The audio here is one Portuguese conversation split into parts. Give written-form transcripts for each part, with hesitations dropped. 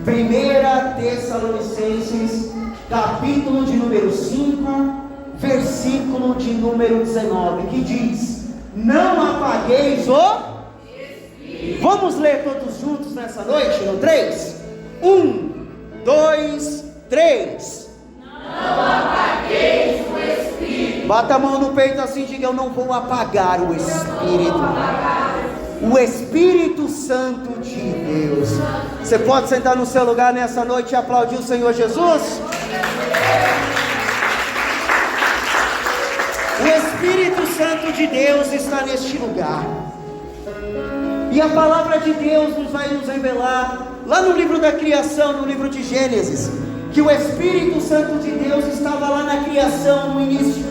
1 Tessalonicenses, capítulo de número 5, versículo de número 19, que diz: não apagueis o Espírito. Vamos ler todos juntos nessa noite, no 3? 1, 2, 3. Não apagueis o Espírito. Bata a mão no peito assim, diga: eu não vou apagar o Espírito. O Espírito Santo de Deus. Você pode sentar no seu lugar nessa noite e aplaudir o Senhor Jesus? O Espírito Santo de Deus está neste lugar. E a palavra de Deus vai nos revelar, lá no livro da criação, no livro de Gênesis, que o Espírito Santo de Deus estava lá na criação, no início.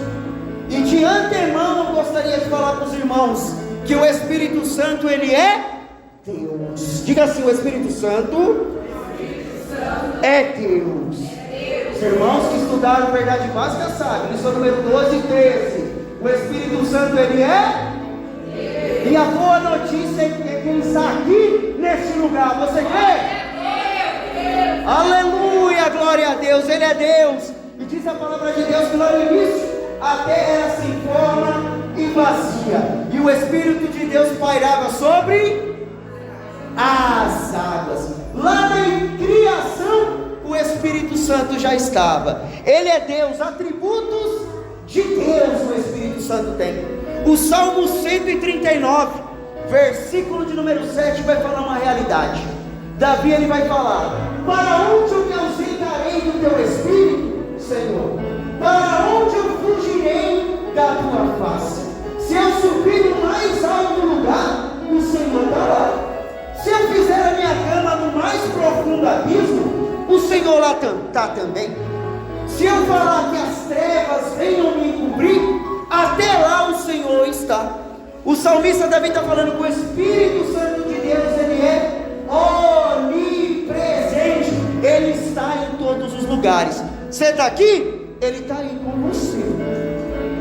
E de antemão eu gostaria de falar para os irmãos que o Espírito Santo, ele é Deus. Diga assim: o Espírito Santo é Deus. Os irmãos que estudaram verdade básica sabem, lição número 12 e 13. O Espírito Santo, ele é Deus. E a boa notícia é que ele está aqui neste lugar. Você crê? Aleluia, glória a Deus, ele é Deus. E diz a palavra de Deus que lá no início a terra era sem forma e vazia, e o Espírito de Deus pairava sobre as águas. Lá na criação o Espírito Santo já estava. Ele é Deus, atributos de Deus o Espírito Santo tem. O Salmo 139, versículo de número 7 vai falar uma realidade. Davi, ele vai falar: para onde eu me ausentarei do teu Espírito, Senhor? Para onde eu fugirei da tua face? Se eu subir no mais alto lugar, o Senhor está lá. Se eu fizer a minha cama no mais profundo abismo, o Senhor lá está também. Se eu falar que as trevas venham me encobrir, até lá o Senhor está. O salmista Davi está falando que o Espírito Santo de Deus, ele é onipresente. Ele está em todos os lugares. Você está aqui? Ele está aí com você.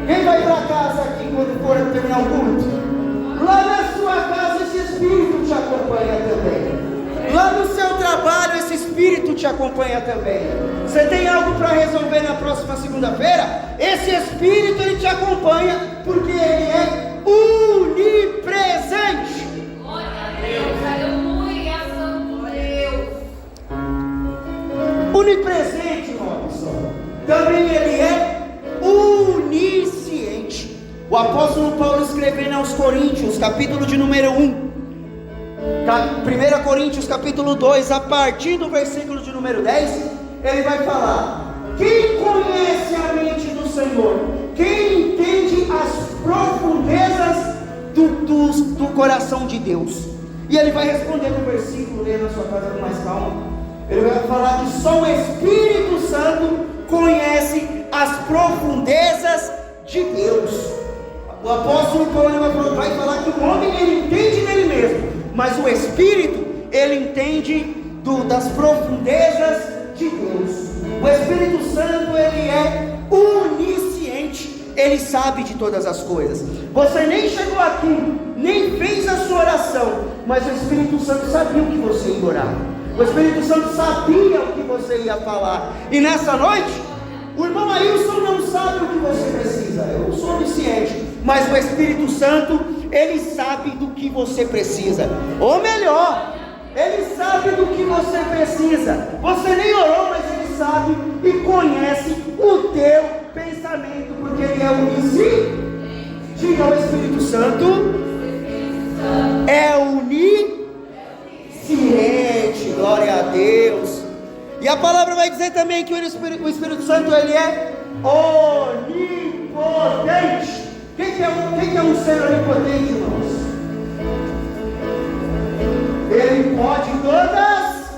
Quem vai para casa aqui quando for terminar o culto? Lá na sua casa esse Espírito te acompanha também. Lá no seu trabalho esse Espírito te acompanha também. Você tem algo para resolver na próxima segunda-feira? Esse Espírito, ele te acompanha, porque ele é onipresente. Glória a Deus, aleluia, santo Deus. Onipresente, Robson. Também ele é onisciente. O apóstolo Paulo, escrevendo aos Coríntios, capítulo de número 1, 1 Coríntios capítulo 2, a partir do versículo de número 10, ele vai falar: quem conhece a mente do Senhor? Quem entende as profundezas do coração de Deus? E ele vai responder no versículo, leia na sua casa com mais calma. Ele vai falar que só o Espírito Santo conhece as profundezas de Deus. O apóstolo Paulo vai falar que o homem, ele entende dele mesmo, mas o Espírito, ele entende das profundezas de Deus. O Espírito Santo, ele é onisciente, ele sabe de todas as coisas. Você nem chegou aqui, nem fez a sua oração, mas o Espírito Santo sabia o que você ia orar. O Espírito Santo sabia o que você ia falar. E nessa noite, o irmão Ailson não sabe o que você precisa. Eu sou onisciente, mas o Espírito Santo, ele sabe do que você precisa. Ou melhor, ele sabe do que você precisa. Você nem orou, mas ele sabe e conhece o teu pensamento, porque ele é onisciente. Diga: o Espírito Santo é onisciente. Glória a Deus. E a palavra vai dizer também que o Espírito Santo, ele é onipotente. Quem que é um ser onipotente, irmãos? Ele pode todas,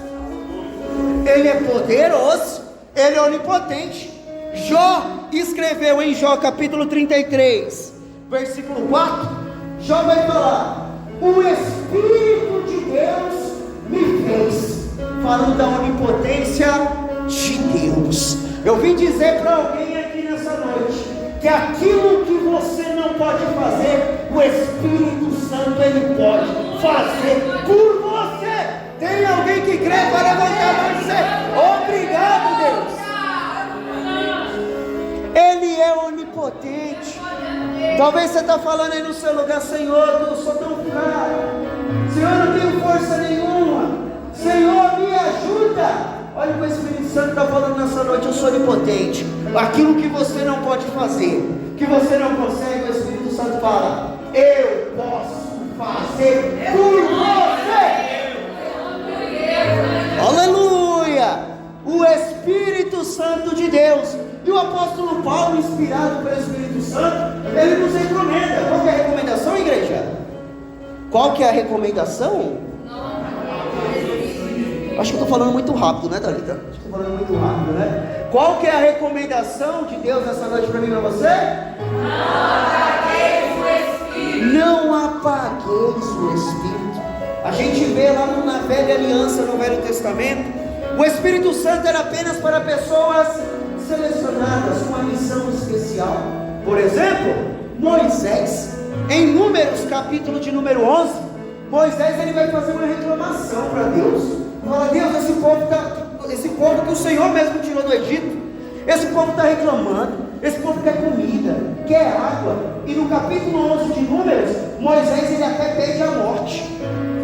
ele é poderoso, ele é onipotente. Jó escreveu em Jó capítulo 33, versículo 4, Jó vai falar: o Espírito de Deus me fez, falando da onipotência de Deus. Eu vim dizer para alguém aqui nessa noite, que aquilo que você não pode fazer, o Espírito Santo, ele pode fazer por você. Tem alguém que crê para levantar a mão Talvez você está falando aí no seu lugar: Senhor, eu sou tão fraco, Senhor, eu não tenho força nenhuma, Senhor, me ajuda. Olha o que o Espírito Santo está falando nessa noite: eu sou onipotente. Aquilo que você não pode fazer, que você não consegue, o Espírito Santo fala: eu posso fazer por você. Aleluia! O Espírito Santo de Deus. E o apóstolo Paulo, inspirado pelo Espírito Santo, ele nos recomenda. Qual que é a recomendação, igreja? Qual que é a recomendação? Acho que eu estou falando muito rápido, né, Thalita? Acho que estou falando muito rápido, né? Qual que é a recomendação de Deus nessa noite para mim e para você? Não apagueis o Espírito. A gente vê lá na Velha Aliança, no Velho Testamento, o Espírito Santo era apenas para pessoas selecionadas, com uma missão especial. Por exemplo, Moisés, em Números, capítulo de número 11, Moisés ele vai fazer uma reclamação para Deus. Fala: Deus, esse povo que o Senhor mesmo tirou do Egito, esse povo está reclamando, esse povo quer comida, quer água. E no capítulo 11 de Números, Moisés ele até pede a morte.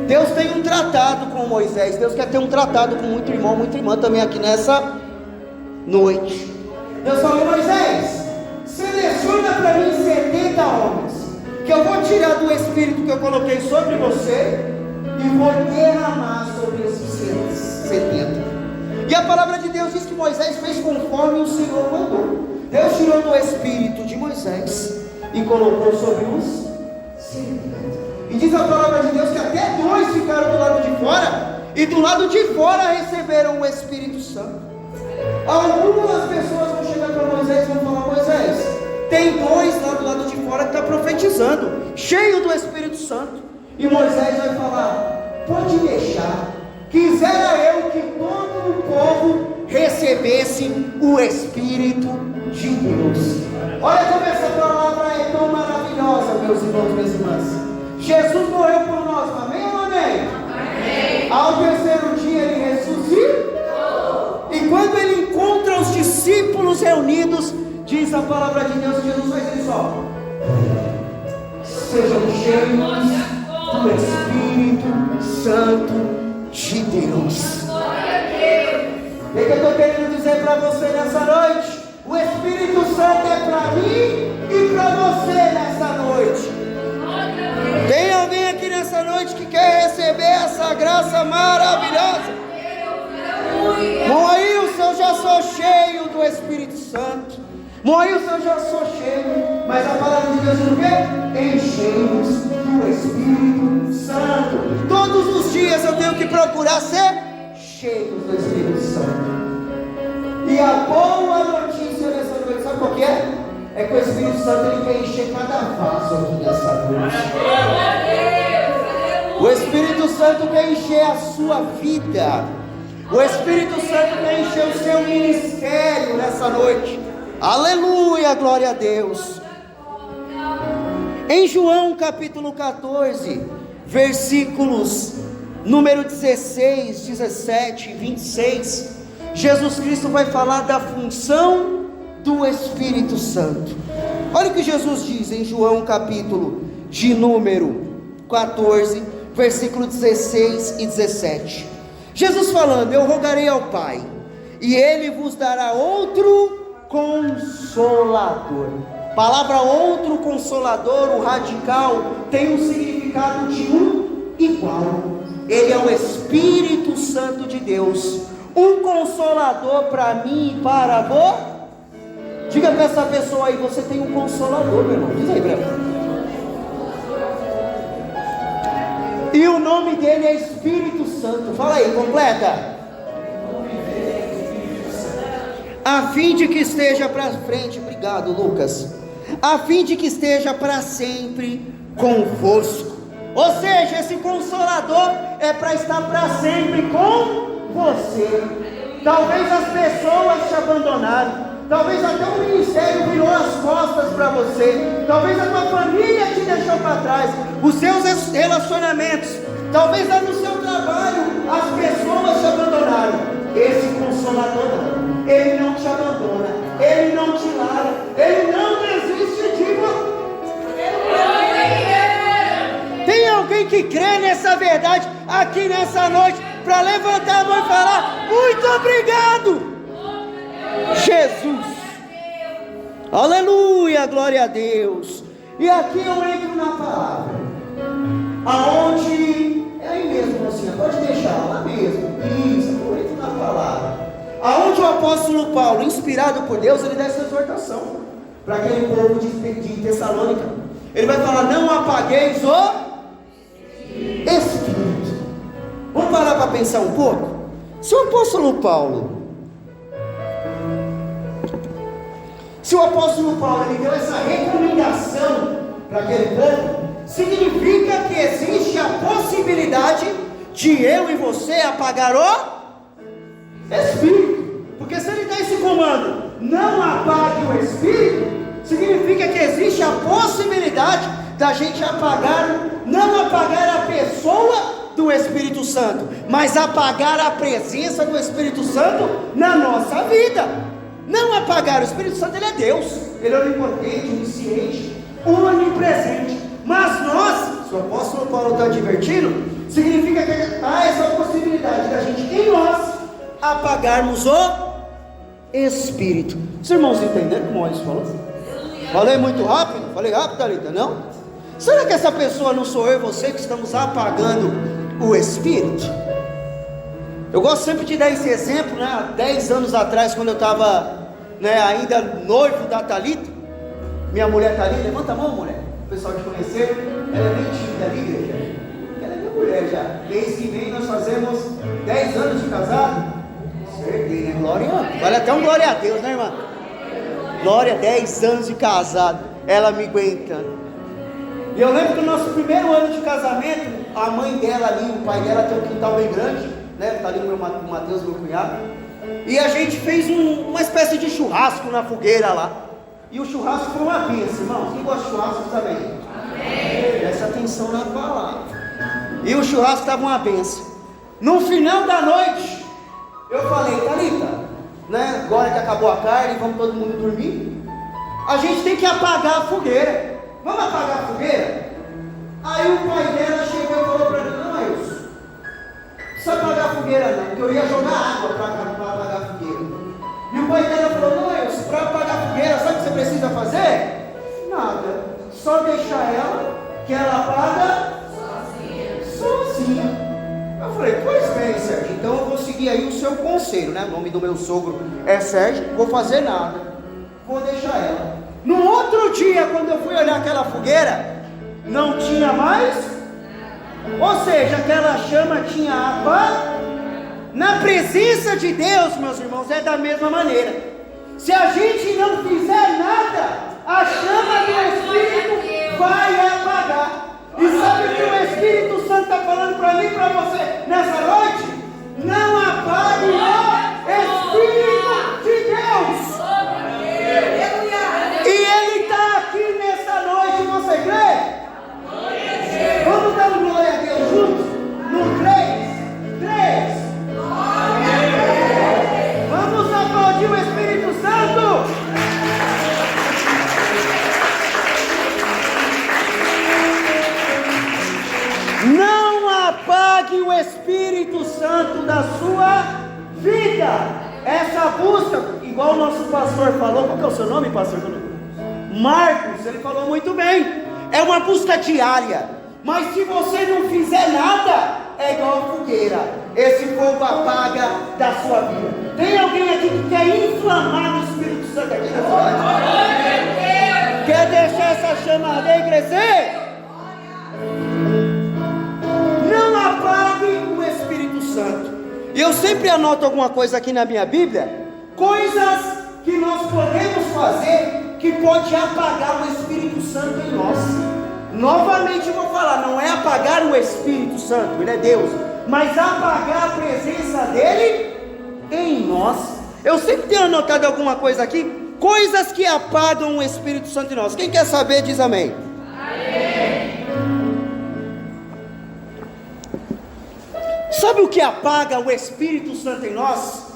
Deus tem um tratado com Moisés. Deus quer ter um tratado com muito irmão, muita irmã também aqui nessa noite. Deus falou: Moisés, seleciona para mim 70 homens, que eu vou tirar do Espírito que eu coloquei sobre você e vou derramar sobre esses 70. E a palavra de Deus diz que Moisés fez conforme o Senhor mandou. Deus tirou do Espírito de Moisés e colocou sobre os 70. E diz a palavra de Deus que até 2 ficaram do lado de fora, e do lado de fora receberam o Espírito Santo. Algumas pessoas vão chegar para Moisés e vão falar: Moisés, tem 2 lá do lado de fora que está profetizando, cheio do Espírito Santo. E Moisés vai falar: pode deixar, quisera eu que todo o povo recebesse o Espírito de Deus. Olha como essa palavra é tão maravilhosa, meus irmãos, minhas irmãs. Jesus morreu por nós, amém ou amém? Amém. Ao terceiro dia ele ressuscitou. E quando ele encontra os discípulos reunidos, diz a palavra de Deus que Jesus faz isso, ó: sejam cheios do Espírito Santo de Deus. O que eu estou querendo dizer para você nessa noite? O Espírito Santo é para mim e para você nessa noite. Tem alguém aqui nessa noite que quer receber essa graça maravilhosa? Moailson, eu já sou cheio do Espírito Santo. Moailson, eu já sou cheio. Mas a palavra de Deus diz o quê? Encheios do Espírito Santo. Todos os dias eu tenho que procurar ser cheio do Espírito Santo. E a boa notícia nessa noite, sabe qual que é? É que o Espírito Santo ele quer encher cada vaso aqui nessa noite. O Espírito Santo quer encher a sua vida. O Espírito Santo quer encher o seu ministério nessa noite. Aleluia, glória a Deus. Em João capítulo 14, versículos número 16, 17 e 26, Jesus Cristo vai falar da função do Espírito Santo. Olha o que Jesus diz em João capítulo de número 14, versículo 16 e 17. Jesus falando: eu rogarei ao Pai, e Ele vos dará outro Consolador. Palavra outro Consolador, o radical, tem um significado de um igual. Ele é o Espírito Santo de Deus, um Consolador para mim e para você. Diga para essa pessoa aí: você tem um Consolador, meu irmão. Diz aí, Breno. E o nome dele é Espírito Santo. Fala aí, completa. A fim de que esteja para frente, obrigado, Lucas. A fim de que esteja para sempre convosco. Ou seja, esse Consolador é para estar para sempre com você. Talvez as pessoas te abandonaram. Talvez até o ministério virou as costas para você. Talvez a tua família te deixou para trás. Os seus relacionamentos. Talvez lá no seu trabalho as pessoas te abandonaram. Esse Consolador não. Ele não te abandona. Ele não te larga. Ele não desiste de você. aqui nessa noite para levantar a mão e falar: muito obrigado, Jesus. Aleluia, glória a Deus. E aqui eu entro na palavra, aonde é aí mesmo, assim, pode deixar lá mesmo. Isso, eu entro na palavra, aonde o apóstolo Paulo, inspirado por Deus, ele dá essa exortação para aquele povo de Tessalônica. Ele vai falar: não apagueis o Espírito. Vamos parar para pensar um pouco. Se o apóstolo Paulo ele deu essa recomendação para aquele povo, significa que existe a possibilidade de eu e você apagar o Espírito. Porque se ele dá esse comando: não apague o Espírito, significa que existe a possibilidade da gente não apagar a pessoa do Espírito Santo, mas apagar a presença do Espírito Santo na nossa vida. Não apagar o Espírito Santo, ele é Deus, ele é onipotente, onisciente, onipresente. Mas nós, se o apóstolo Paulo está advertindo, significa que há essa possibilidade da gente, em nós, apagarmos o Espírito. Os irmãos entenderam como isso falou? Falei muito rápido? Falei rápido, Thalita? Não? Será que essa pessoa não sou eu e você que estamos apagando o Espírito? Eu gosto sempre de dar esse exemplo, né? Há 10 anos atrás, quando eu estava, ainda noivo da Thalita, minha mulher está ali, levanta a mão, mulher, o pessoal te conhecer. Ela é bem tímida ali, igreja. Ela é minha mulher já. Mês que vem nós fazemos 10 anos de casado. Acertei, né? Glória, vale até um glória a Deus, né, irmã? Glória, 10 anos de casado, ela me aguentando. E eu lembro que no nosso primeiro ano de casamento, a mãe dela ali, o pai dela tem um quintal bem grande, né? Está ali o Matheus, meu cunhado. E a gente fez uma espécie de churrasco na fogueira lá. E o churrasco foi uma bênção, irmãos. Quem gosta de churrasco também? Amém. Presta atenção na palavra. E o churrasco estava uma bênção. No final da noite, eu falei: Thalita, né? Agora que acabou a carne, vamos todo mundo dormir. A gente tem que apagar a fogueira. Vamos apagar a fogueira? Aí o pai dela chegou e falou para mim: não, Wilson, não precisa apagar a fogueira não, porque eu ia jogar água para apagar a fogueira. E o pai dela falou: não, Wilson, para apagar a fogueira, sabe o que você precisa fazer? Nada, só deixar ela, que ela apaga sozinha. Eu falei: pois bem, Sérgio, então eu vou seguir aí o seu conselho, né? O nome do meu sogro é Sérgio, vou fazer nada, vou deixar ela. No outro dia, quando eu fui olhar aquela fogueira, não tinha mais, ou seja, aquela chama tinha apagado. Na presença de Deus, meus irmãos, é da mesma maneira. Se a gente não fizer nada, a chama do Espírito vai apagar. E sabe o que o Espírito Santo está falando para mim e para você nessa noite? Não apague o Espírito de Deus. E Ele está aqui nessa noite, você crê? Vamos dar um glória a Deus juntos? No 3. Vamos aplaudir o Espírito Santo. Não apague o Espírito Santo da sua vida. Essa busca, igual o nosso pastor falou, qual que é o seu nome, pastor? Marcos, ele falou muito bem. É uma busca diária. Mas se você não fizer nada, é igual a fogueira. Esse fogo apaga da sua vida. Tem alguém aqui que quer inflamar o Espírito Santo aqui na sua vida? Quer deixar essa chama arder e crescer? Não apague o Espírito Santo. E eu sempre anoto alguma coisa aqui na minha Bíblia, coisas que nós podemos fazer que pode apagar o Espírito Santo em nós. Novamente eu vou falar, não é apagar o Espírito Santo, ele é Deus, mas apagar a presença dele em nós. Eu sempre tenho anotado alguma coisa aqui, coisas que apagam o Espírito Santo em nós. Quem quer saber diz amém. Amém. Sabe o que apaga o Espírito Santo em nós?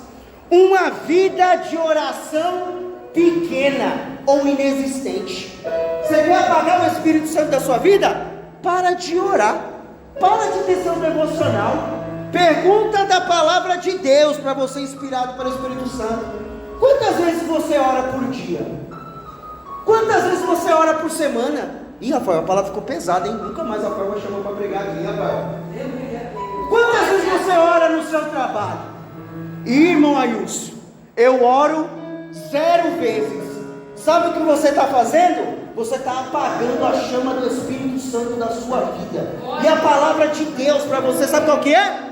Uma vida de oração pequena ou inexistente. Você quer apagar o Espírito Santo da sua vida? Para de orar. Para de ter seu devocional. Pergunta da palavra de Deus para você, inspirado pelo Espírito Santo. Quantas vezes você ora por dia? Quantas vezes você ora por semana? Ih, Rafael, a palavra ficou pesada, hein? Nunca mais a Rafael vai chamar para pregar aqui, Rafael. Quantas vezes você ora no seu trabalho? Irmão Ailson, eu oro 0 vezes. Sabe o que você está fazendo? Você está apagando a chama do Espírito Santo da sua vida. E a palavra de Deus para você, sabe qual que é?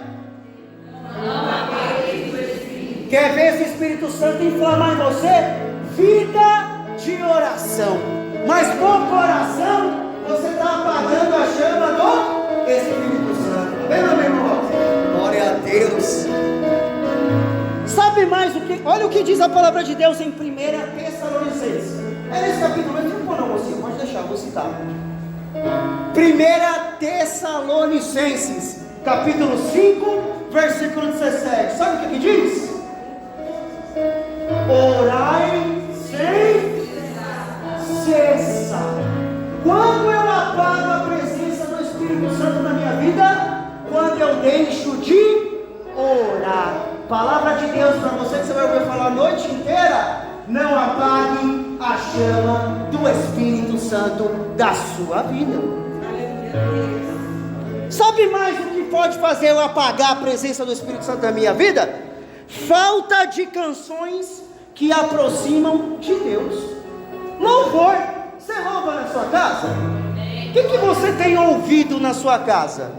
Quer ver esse Espírito Santo inflamar em você? Vida de oração. Mas pouco oração, você está apagando a chama do Espírito Santo. Amém, meu irmão? Glória a Deus. Sabe mais o que? Olha o que diz a palavra de Deus em 1 Tessalonicenses. É nesse capítulo, mas não, mocinho, pode deixar, vou citar. 1 Tessalonicenses, capítulo 5, versículo 17. Sabe o que diz? Orai sem cessar. Quando eu apago a presença do Espírito Santo na minha vida? Quando eu deixo de orar. Palavra de Deus para você, que você vai ouvir falar a noite inteira. Não apague a chama do Espírito Santo da sua vida. Sabe mais o que pode fazer eu apagar a presença do Espírito Santo da minha vida? Falta de canções que aproximam de Deus. Louvor. Você louva na sua casa? O que você tem ouvido na sua casa?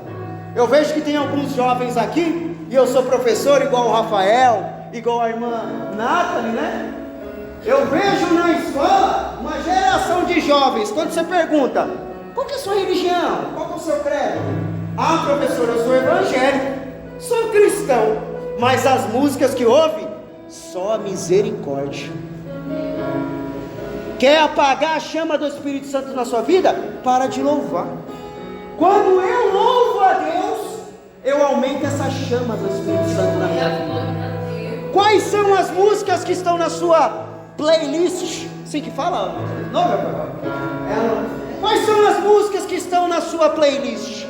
Eu vejo que tem alguns jovens aqui, e eu sou professor igual o Rafael, igual a irmã Nathalie, né? Eu vejo na escola uma geração de jovens. Quando você pergunta, qual que é a sua religião? Qual que é o seu credo? Ah, professor, eu sou evangélico, sou cristão. Mas as músicas que ouve, só a misericórdia. Quer apagar a chama do Espírito Santo na sua vida? Para de louvar. Quando eu louvo a Deus, eu aumento essa chama do Espírito Santo na minha vida. Quais são as músicas que estão na sua playlist? Assim que fala? Não, meu pai. Quais são as músicas que estão na sua playlist?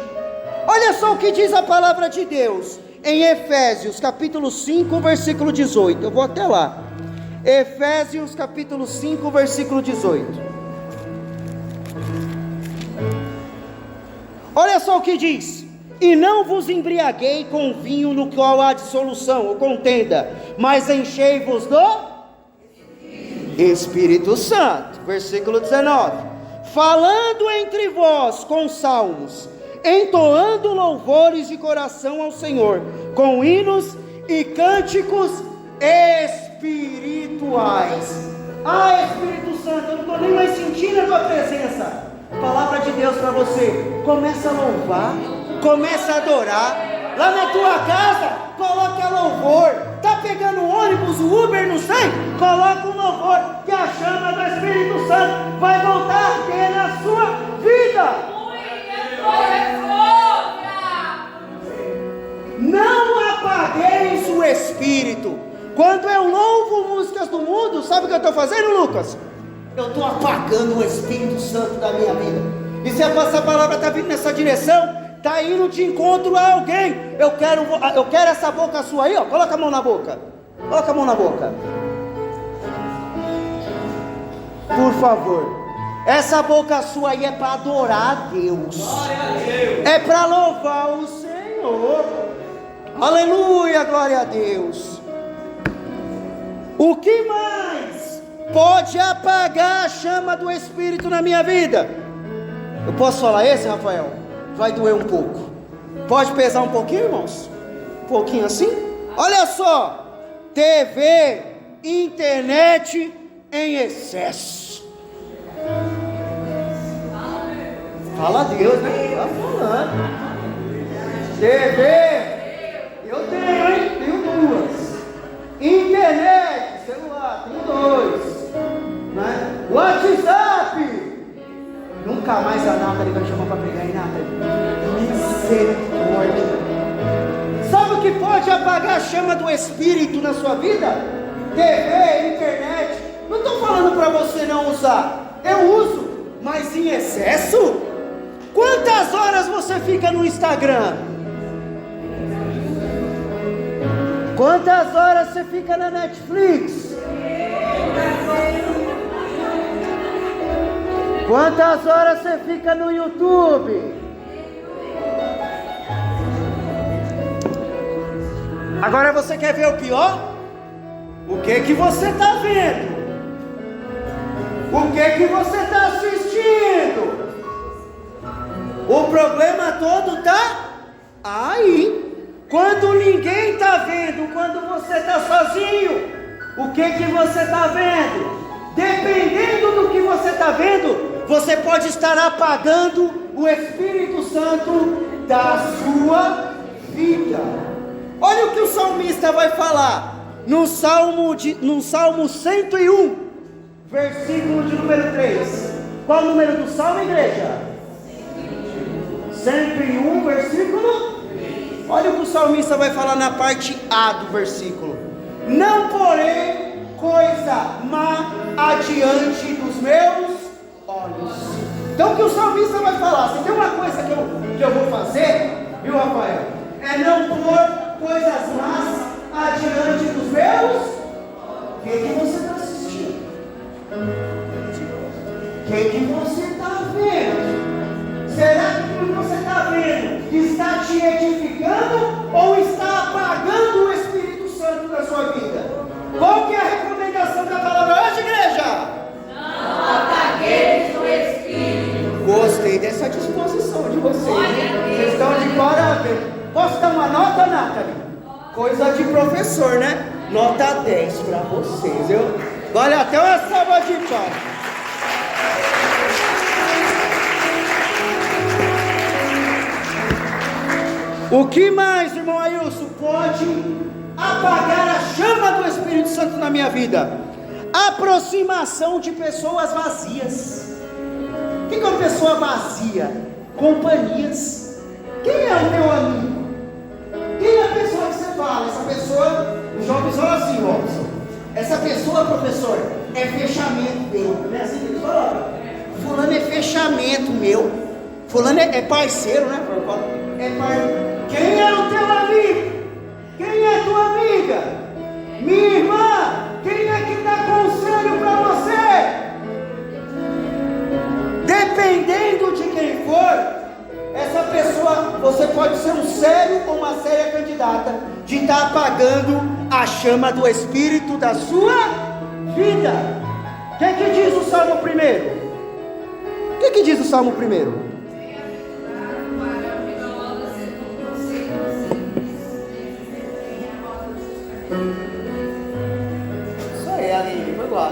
Olha só o que diz a palavra de Deus em Efésios capítulo 5, versículo 18. Eu vou até lá. Efésios capítulo 5, versículo 18. Olha só o que diz: e não vos embriaguei com vinho no qual há dissolução ou contenda, mas enchei-vos do Espírito Santo. Versículo 19: falando entre vós com salmos, entoando louvores de coração ao Senhor, com hinos e cânticos espirituais. Ah, Espírito Santo, eu não estou nem mais sentindo a tua presença. Palavra de Deus para você. Começa a louvar, começa a adorar. Lá na tua casa, coloca louvor. Tá pegando o ônibus, o Uber, não sei? Coloca um louvor, que a chama do Espírito Santo vai voltar a ter na sua vida. Não apagueis o Espírito. Quando eu louvo músicas do mundo, sabe o que eu estou fazendo, Lucas? Eu estou apagando o Espírito Santo da minha vida. E se essa palavra está vindo nessa direção, está indo de encontro a alguém. Eu quero essa boca sua aí, ó. Coloca a mão na boca. Coloca a mão na boca. Por favor. Essa boca sua aí é para adorar a Deus. É para louvar o Senhor. Aleluia, glória a Deus. O que mais pode apagar a chama do Espírito na minha vida? Eu posso falar esse, Rafael? Vai doer um pouco. Pode pesar um pouquinho, irmãos? Um pouquinho assim? Olha só. TV, internet em excesso. Fala a Deus, né? Tá falando. TV. Eu tenho, hein? Tenho 2. Internet, celular, tenho 2. Né? WhatsApp. Nunca mais a Nathalie vai chamar para pregar em Nathalie. Misericórdia. Sabe o que pode apagar a chama do Espírito na sua vida? TV, internet. Não estou falando para você não usar. Eu uso, mas em excesso. Quantas horas você fica no Instagram? Quantas horas você fica na Netflix? Quantas horas você fica no YouTube? Agora você quer ver o pior? O que você está vendo? O que você está assistindo? O problema todo está aí. Quando ninguém está vendo, quando você está sozinho, o que você está vendo? Dependendo do que você está vendo, você pode estar apagando o Espírito Santo da sua vida. Olha o que o salmista vai falar no Salmo 101, versículo de número 3. Qual o número do Salmo, igreja? 101, versículo. Olha o que o salmista vai falar na parte A do versículo: não porém coisa má adiante dos meus olhos. Então o que o salmista vai falar? Se tem uma coisa que eu vou fazer, viu, Rafael? É não pôr coisas más adiante dos meus. O que você está assistindo? O que você está vendo? Será que o que você está vendo está te edificando ou está apagando o Espírito Santo da sua vida? Qual que é a recomendação da palavra hoje, igreja? Não apagueis o Espírito. Gostei dessa disposição de vocês. Vocês estão de parabéns. Posso dar uma nota, Nathalie? Coisa de professor, né? Nota 10 para vocês. Vale até uma salva de palmas. O que mais, irmão Ailson, pode apagar a chama do Espírito Santo na minha vida? Aproximação de pessoas vazias. O que é uma pessoa vazia? Companhias. Quem é o teu amigo? Quem é a pessoa que você fala? Essa pessoa, os jovens falam assim, Robson. Essa pessoa, professor, é fechamento meu. Não é assim que eles falam? Fulano é fechamento meu. Fulano é parceiro, né? É parceiro. Quem é o teu amigo? Quem é tua amiga? Minha irmã, quem é que dá conselho para você? Dependendo de quem for, essa pessoa, você pode ser um sério ou uma séria candidata de estar apagando a chama do Espírito da sua vida. O que diz o Salmo 1? O que diz o Salmo 1? Isso aí, Aline, foi lá.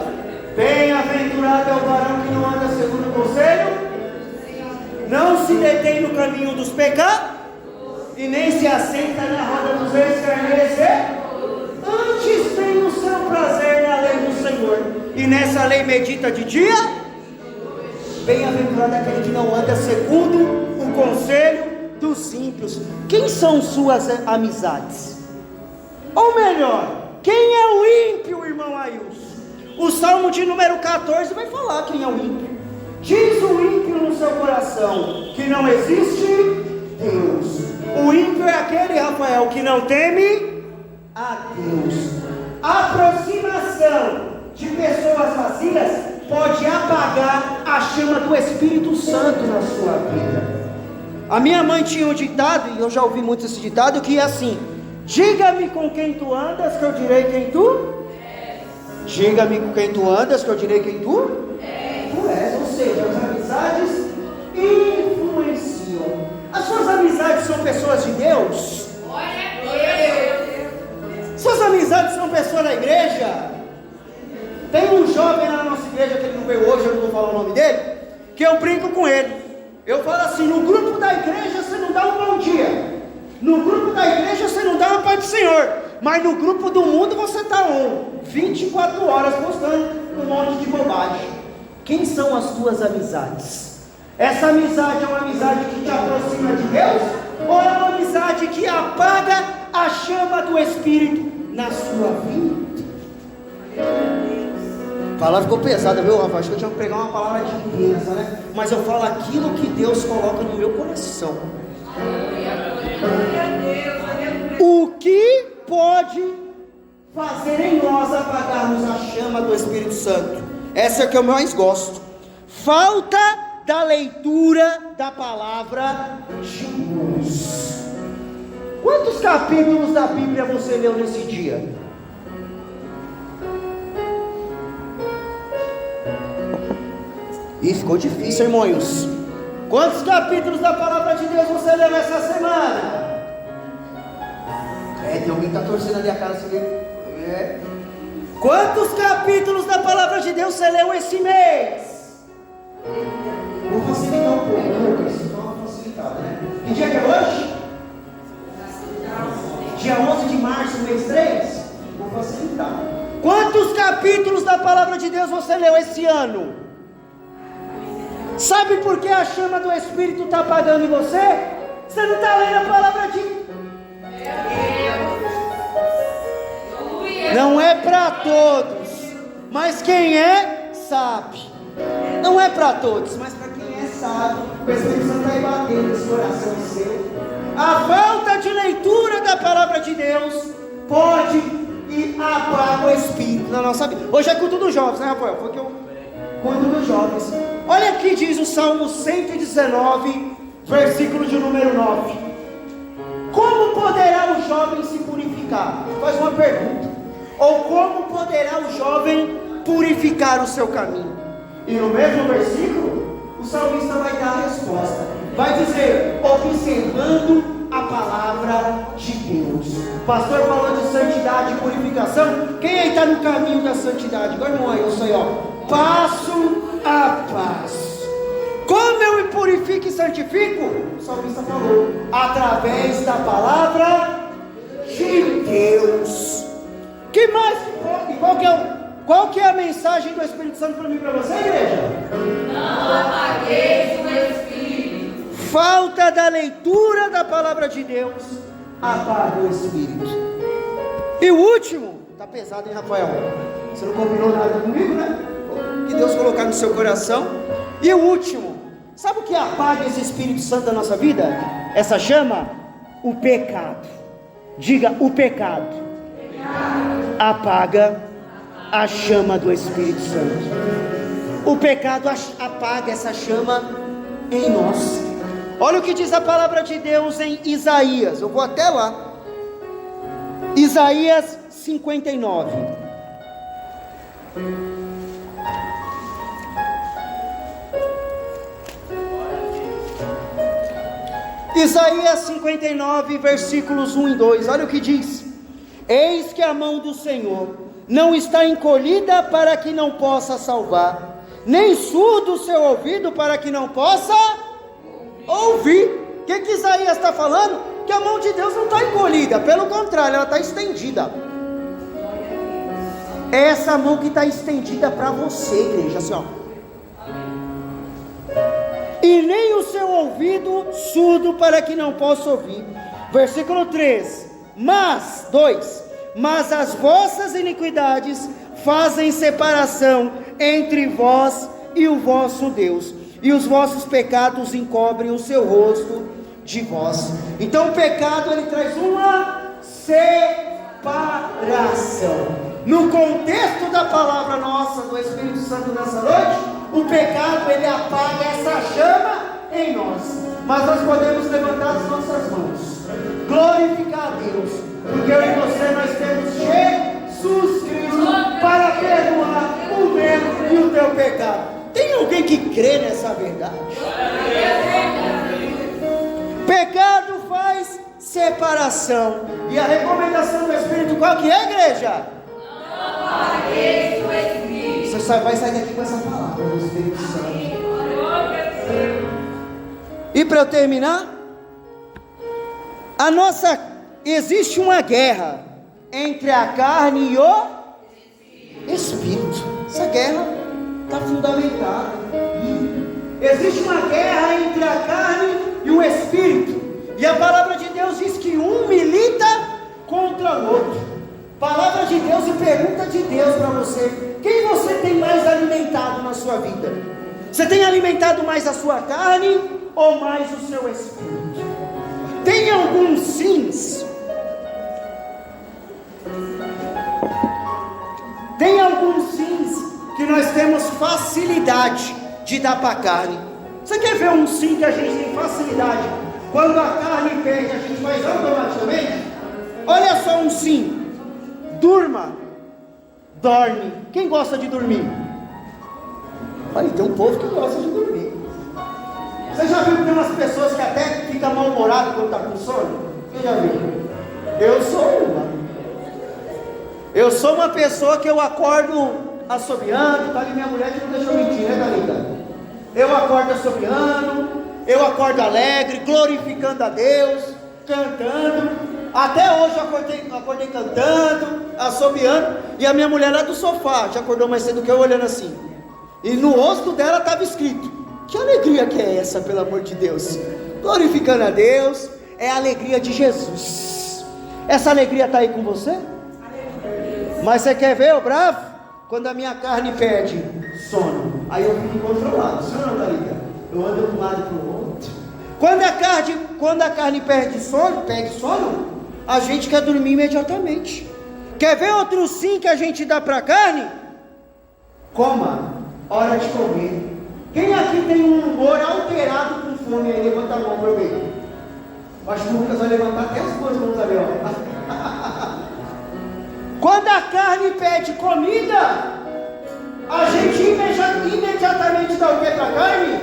Bem-aventurado é o varão que não anda segundo o conselho, não se detém no caminho dos pecados, e nem se assenta na roda dos escarnecedores. Antes tem o seu prazer na lei do Senhor, e nessa lei medita de dia. Bem-aventurado é aquele que não anda segundo o conselho dos ímpios. Quem são suas amizades? Ou melhor, quem é o ímpio, irmão Ailson? O Salmo de número 14 vai falar quem é o ímpio. Diz o ímpio no seu coração que não existe Deus. O ímpio é aquele, Rafael, que não teme a Deus. A aproximação de pessoas vazias pode apagar a chama do Espírito Santo na sua vida. A minha mãe tinha um ditado, e eu já ouvi muito esse ditado, que é assim: diga-me com quem tu andas, que eu direi quem tu és. Diga-me com quem tu andas, que eu direi quem tu és. Tu és, ou seja, as amizades influenciam. As suas amizades são pessoas de Deus? Suas amizades são pessoas da igreja? Tem um jovem lá na nossa igreja, que ele não veio hoje, eu não vou falar o nome dele, que eu brinco com ele. Eu falo assim: no grupo da igreja você não dá um bom dia, no grupo da igreja você não dá uma paz do Senhor, mas no grupo do mundo você está 24 horas postando um monte de bobagem. Quem são as tuas amizades? Essa amizade é uma amizade que te aproxima de Deus, ou é uma amizade que apaga a chama do Espírito na sua vida? A palavra ficou pesada, viu, Rafa? Acho que eu tinha que pregar uma palavra de criança, né? Mas eu falo aquilo que Deus coloca no meu coração. O que pode fazer em nós apagarmos a chama do Espírito Santo? Essa é a que eu mais gosto. Falta da leitura da palavra de Deus. Quantos capítulos da Bíblia você leu nesse dia? Ih, ficou difícil, irmãos. Quantos capítulos da palavra de Deus você leu essa semana? Tem alguém que está torcendo ali a cara assim. Quantos capítulos da palavra de Deus você leu esse mês? Vou facilitar um pouco, né, Lucas? Então, uma facilitada, né? Que dia que é hoje? Dia 11 de março, mês 3? Vou facilitar. Quantos capítulos da palavra de Deus você leu esse ano? Sabe por que a chama do Espírito está apagando em você? Você não está lendo a palavra de Deus. Não é para todos, mas quem é, sabe. Não é para todos, mas para quem é, sabe. O Espírito Santo está aí batendo nesse coração seu. A falta de leitura da palavra de Deus pode e apaga o Espírito na nossa vida. Hoje é culto dos jovens, né, Rafael? Foi que eu culto dos jovens. Olha aqui, diz o Salmo 119, versículo de número 9. Como poderá o jovem se purificar? Faz uma pergunta. Ou como poderá o jovem purificar o seu caminho? E no mesmo versículo, o salmista vai dar a resposta. Vai dizer, observando a palavra de Deus. O pastor falou de santidade e purificação. Quem aí está no caminho da santidade? Igual irmão aí, eu sei, ó. Passo a passo. Como eu me purifico e santifico? O salmista falou, através da palavra de Deus. Que mais? Qual que é a mensagem do Espírito Santo para mim e para você, igreja? Não apagueis o Espírito. Falta da leitura da palavra de Deus apaga o Espírito. E o último, tá pesado, hein, Rafael? Você não combinou nada comigo, né? Que Deus colocar no seu coração. E o último, sabe o que apaga esse Espírito Santo da nossa vida? Essa chama? O pecado. Diga, o pecado apaga a chama do Espírito Santo. O pecado apaga essa chama em nós. Olha o que diz a palavra de Deus em Isaías. Eu vou até lá. Isaías 59. Isaías 59, versículos 1 e 2. Olha o que diz. Eis que a mão do Senhor não está encolhida para que não possa salvar, nem surdo o seu ouvido para que não possa ouvir. O que Isaías está falando? Que a mão de Deus não está encolhida, pelo contrário, ela está estendida. É essa mão que está estendida para você, igreja, assim, ó. E nem o seu ouvido surdo para que não possa ouvir. Versículo 3. Mas as vossas iniquidades fazem separação entre vós e o vosso Deus, e os vossos pecados encobrem o seu rosto de vós. Então o pecado, ele traz uma separação. No contexto da palavra nossa, do Espírito Santo nessa noite, o pecado, ele apaga essa chama em nós. Mas nós podemos levantar as nossas mãos, glorificar a Deus, porque eu e você, nós temos Jesus Cristo para perdoar o meu e o teu pecado. Tem alguém que crê nessa verdade? Pecado faz separação. E a recomendação do Espírito, qual que é, igreja? Não apagueis o Espírito. Você vai sair daqui com essa palavra do Espírito Santo. E para eu terminar, existe uma guerra entre a carne e o Espírito. Essa guerra está fundamentada. Existe uma guerra entre a carne e o Espírito. E a palavra de Deus diz que um milita contra o outro. Palavra de Deus e pergunta de Deus para você: quem você tem mais alimentado na sua vida? Você tem alimentado mais a sua carne ou mais o seu espírito? Tem alguns sims? Tem alguns sims que nós temos facilidade de dar para a carne. Você quer ver um sim que a gente tem facilidade? Quando a carne pede, a gente faz automaticamente? Olha só um sim: durma, dorme. Quem gosta de dormir? Olha, tem um povo que gosta de dormir. Você já viu que tem umas pessoas que até ficam mal-humoradas quando está com sono? Quem já viu? Eu sou uma. Eu sou uma pessoa que eu acordo assobiando. Tá ali minha mulher que não deixou mentir, né, Thalita? Eu acordo assobiando, eu acordo alegre, glorificando a Deus, cantando. Até hoje eu acordei cantando, assobiando. E a minha mulher lá do sofá já acordou mais cedo que eu, olhando assim. E no rosto dela estava escrito: que alegria que é essa, pelo amor de Deus? Glorificando a Deus, é a alegria de Jesus. Essa alegria está aí com você? Mas você quer ver, ô bravo? Quando a minha carne perde sono, aí eu fico controlado. Sim ou não, Thalita? Eu ando de um lado para o outro. Quando a carne perde sono, a gente quer dormir imediatamente. Quer ver outro sim que a gente dá para a carne? Coma, hora de comer. Quem aqui tem um humor alterado com fome aí? Levanta a mão para eu ver. Acho que o Lucas vai levantar até as duas mãos ali, ó. Quando a carne pede comida, a gente imediatamente dá o que para a carne?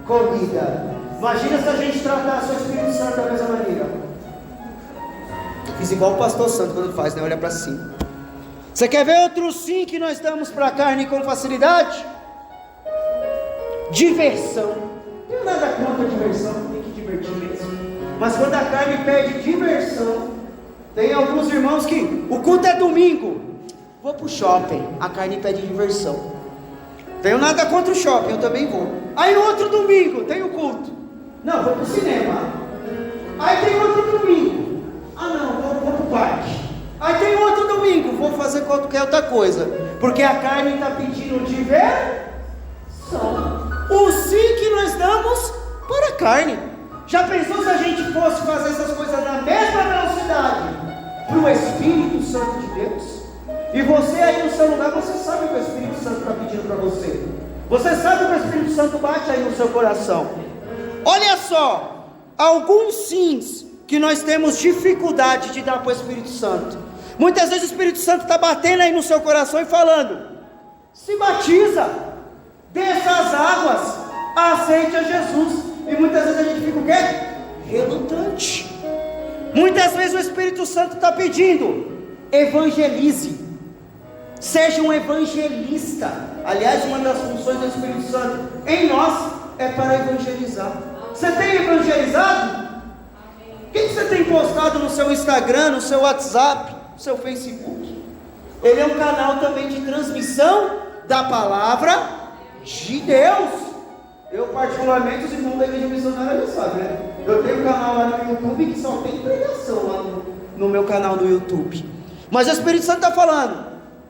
Comida. Imagina se a gente tratasse o Espírito Santo da mesma maneira. Fiz igual o pastor Santo quando faz, né? Olha para cima. Você quer ver outro sim que nós damos para a carne com facilidade? Diversão. Não tenho nada contra a diversão, tem que divertir mesmo. Mas quando a carne pede diversão, tem alguns irmãos que o culto é domingo, vou para o shopping, a carne pede diversão. Tenho nada contra o shopping, eu também vou. Aí no outro domingo tem o culto, não, vou para o cinema. Aí tem outro domingo, não, vou para o parque. Aí tem outro domingo, vou fazer qualquer outra coisa, porque a carne está pedindo diversão. O sim que nós damos para a carne. Já pensou se a gente fosse fazer essas coisas na mesma velocidade para o Espírito Santo de Deus? E você aí no seu lugar, você sabe o que o Espírito Santo está pedindo para você. Você sabe o que o Espírito Santo bate aí no seu coração. Olha só, alguns sims que nós temos dificuldade de dar para o Espírito Santo. Muitas vezes o Espírito Santo está batendo aí no seu coração e falando: se batiza, desça as águas, aceite a Jesus. E muitas vezes a gente fica o quê? Relutante. Muitas vezes o Espírito Santo está pedindo: evangelize, seja um evangelista. Aliás, uma das funções do Espírito Santo em nós é para evangelizar. Você tem evangelizado? O que você tem postado no seu Instagram, no seu WhatsApp, no seu Facebook? Ele é um canal também de transmissão da palavra de Deus. Eu particularmente, os irmãos da igreja missionária já sabem, né? Eu tenho um canal lá no YouTube que só tem pregação lá no meu canal do YouTube. Mas o Espírito Santo está falando: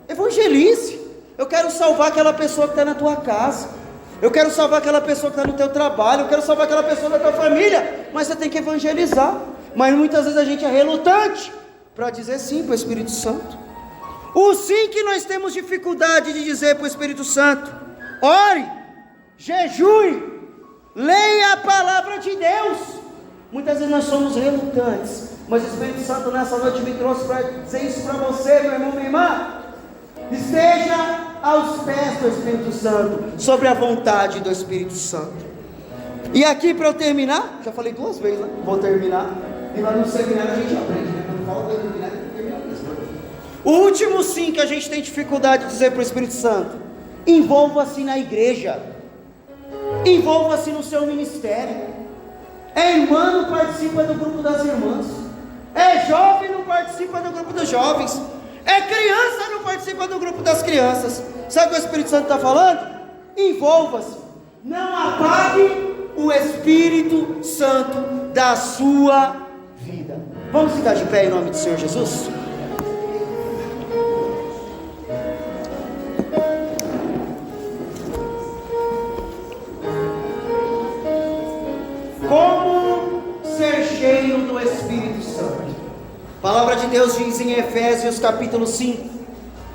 evangelize. Eu quero salvar aquela pessoa que está na tua casa. Eu quero salvar aquela pessoa que está no teu trabalho. Eu quero salvar aquela pessoa da tua família. Mas você tem que evangelizar. Mas muitas vezes a gente é relutante para dizer sim para o Espírito Santo. O sim que nós temos dificuldade de dizer para o Espírito Santo: ore, jejue, leia a palavra de Deus. Muitas vezes nós somos relutantes, mas o Espírito Santo nessa noite me trouxe para dizer isso para você, meu irmão, minha irmã. Esteja aos pés do Espírito Santo, sobre a vontade do Espírito Santo. E aqui para eu terminar, já falei 2 vezes, né? Vou terminar. E lá no seminário a gente aprende, né? Quando fala para terminar, tem que terminar mesmo. O último sim que a gente tem dificuldade de dizer para o Espírito Santo: envolva-se na igreja. Envolva-se no seu ministério. É irmã, não participa do grupo das irmãs. É jovem, não participa do grupo dos jovens. É criança, não participa do grupo das crianças. Sabe o que o Espírito Santo está falando? Envolva-se. Não apague o Espírito Santo da sua vida. Vamos ficar de pé em nome do Senhor Jesus? A palavra de Deus diz em Efésios capítulo 5: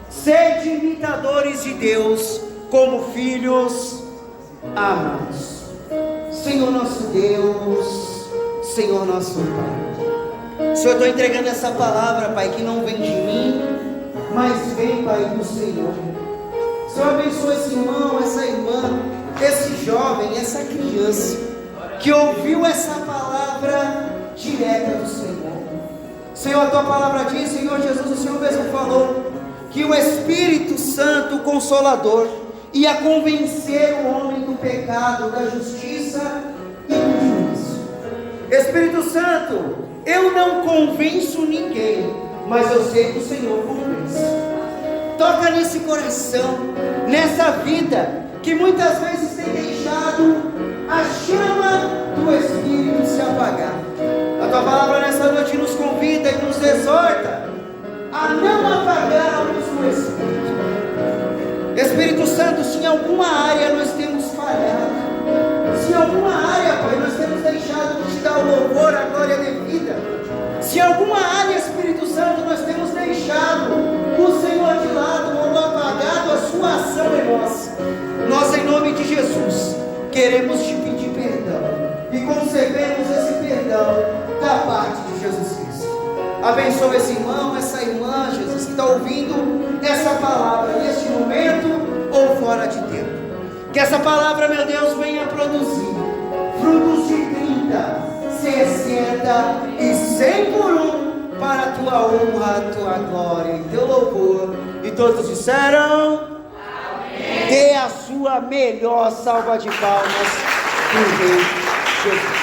sede imitadores de Deus como filhos amados. Senhor nosso Deus, Senhor nosso Pai, Senhor, eu estou entregando essa palavra, Pai, que não vem de mim, mas vem, Pai, do Senhor. Senhor, abençoa esse irmão, essa irmã, esse jovem, essa criança, que ouviu essa palavra direta do Senhor. Senhor, a tua palavra diz, Senhor Jesus, o Senhor mesmo falou, que o Espírito Santo, o Consolador, ia convencer o homem do pecado, da justiça e do juízo. Espírito Santo, eu não convenço ninguém, mas eu sei que o Senhor convence. Toca nesse coração, nessa vida, que muitas vezes tem deixado a chama do Espírito se apagar. A tua palavra nessa noite nos convida e nos exorta a não apagarmos o Espírito. Espírito Santo, se em alguma área nós temos falhado, se em alguma área, Pai, nós temos deixado de te dar o louvor, a glória devida, se em alguma área, Espírito Santo, nós temos deixado o Senhor de lado ou apagado a sua ação em nós em nome de Jesus, queremos te pedir perdão e concebemos esse perdão da parte de Jesus Cristo. Abençoa esse irmão, essa irmã, Jesus, que está ouvindo essa palavra neste momento ou fora de tempo. Que essa palavra, meu Deus, venha produzir frutos de 30, 60 e 100 por um, para a tua honra, a tua glória e teu louvor. E todos disseram: amém. Dê a sua melhor salva de palmas pro Rei Jesus.